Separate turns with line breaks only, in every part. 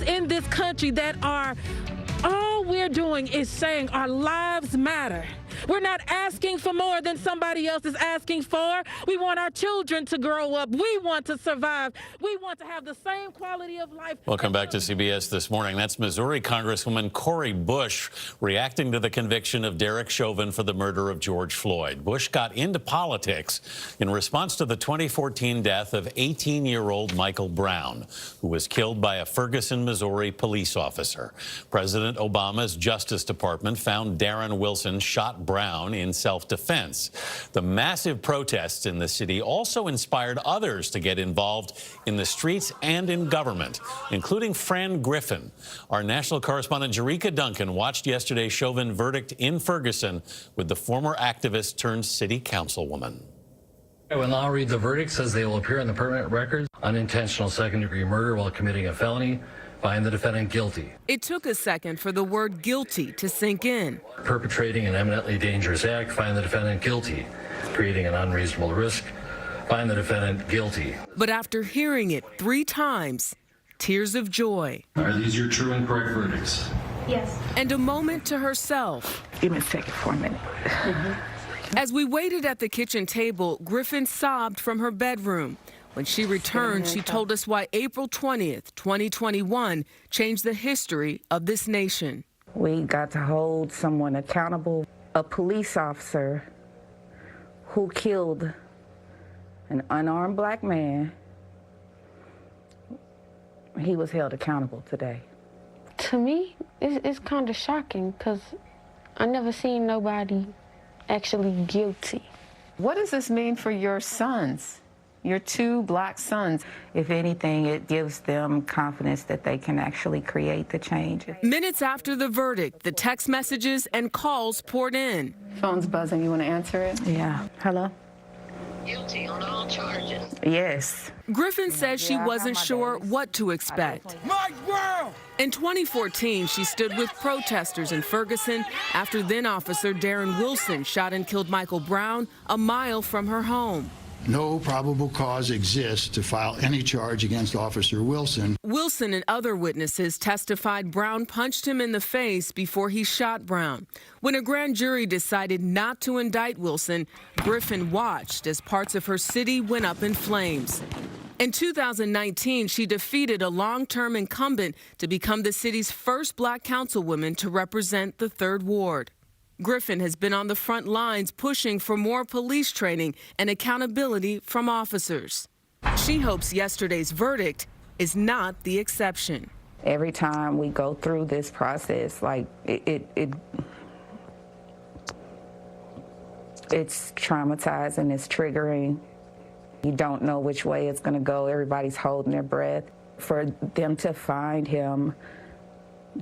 in this country that are, all we're doing is saying our lives matter. We're not asking for more than somebody else is asking for. We want our children to grow up. We want to survive. We want to have the same quality of life.
Welcome back to CBS This Morning. That's Missouri Congresswoman Cori Bush reacting to the conviction of Derek Chauvin for the murder of George Floyd. Bush got into politics in response to the 2014 death of 18-year-old Michael Brown, who was killed by a Ferguson, Missouri police officer. President Obama's Justice Department found Darren Wilson shot Brown in self-defense. The massive protests in the city also inspired others to get involved in the streets and in government, including Fran Griffin. Our national correspondent Jericka Duncan watched yesterday's Chauvin verdict in Ferguson with the former activist turned city councilwoman.
When I'll read the verdict, says they will appear in the permanent records. Unintentional second-degree murder while committing a felony. Find the defendant guilty.
It took a second for the word guilty to sink in.
Perpetrating an eminently dangerous act. Find the defendant guilty. Creating an unreasonable risk. Find the defendant guilty.
But after hearing it 3 times, tears of joy.
Are these your true and correct verdicts?
Yes.
And a moment to herself.
Give me a second for a minute.
As we waited at the kitchen table, Griffin sobbed from her bedroom. When she returned, she told us why April 20th, 2021 changed the history of this nation.
We got to hold someone accountable. A police officer who killed an unarmed black man, he was held accountable today.
To me, it's kind of shocking because I never seen nobody actually guilty.
What does this mean for your sons? Your 2 black sons?
If anything, it gives them confidence that they can actually create the change.
Minutes after the verdict, the text messages and calls poured in.
Phone's buzzing. You want to answer it?
Yeah. Hello?
Guilty on all charges.
Yes.
Griffin says she wasn't sure what to expect. In 2014, she stood with protesters in Ferguson after then-officer Darren Wilson shot and killed Michael Brown a mile from her home.
No probable cause exists to file any charge against Officer Wilson.
Wilson and other witnesses testified Brown punched him in the face before he shot Brown. When a grand jury decided not to indict Wilson, Griffin watched as parts of her city went up in flames. In 2019, she defeated a long-term incumbent to become the city's first black councilwoman to represent the 3rd Ward. Griffin has been on the front lines pushing for more police training and accountability from officers. She hopes yesterday's verdict is not the exception.
Every time we go through this process, like it's traumatizing, it's triggering. You don't know which way it's going to go. Everybody's holding their breath. For them to find him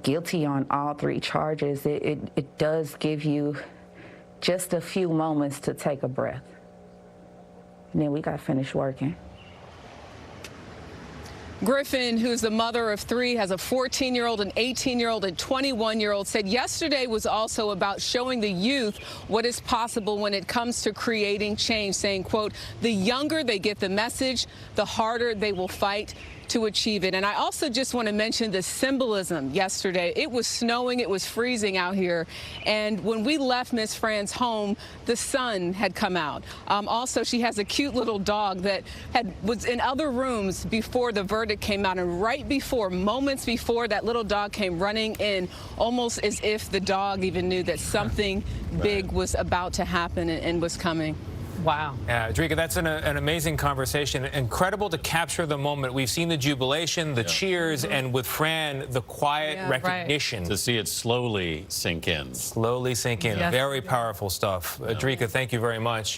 guilty on all 3 charges, it does give you just a few moments to take a breath. And then we got to finish working.
Griffin, who's the mother of 3, has a 14-year-old, an 18-year-old, and 21-year-old, said yesterday was also about showing the youth what is possible when it comes to creating change, saying, quote, the younger they get the message, the harder they will fight to achieve it. And I also just want to mention the symbolism yesterday. It was snowing, it was freezing out here. And when we left Miss Fran's home, the sun had come out. Also, she has a cute little dog that was in other rooms before the verdict came out. And right before, moments before, that little dog came running in, almost as if the dog even knew that something big was about to happen and was coming.
Wow. Yeah, Jericka, that's an amazing conversation. Incredible to capture the moment. We've seen the jubilation, the cheers, and with Fran, the quiet recognition.
To see it slowly sink in.
Slowly sink in.
Yes.
Very powerful stuff. Jericka, thank you very much.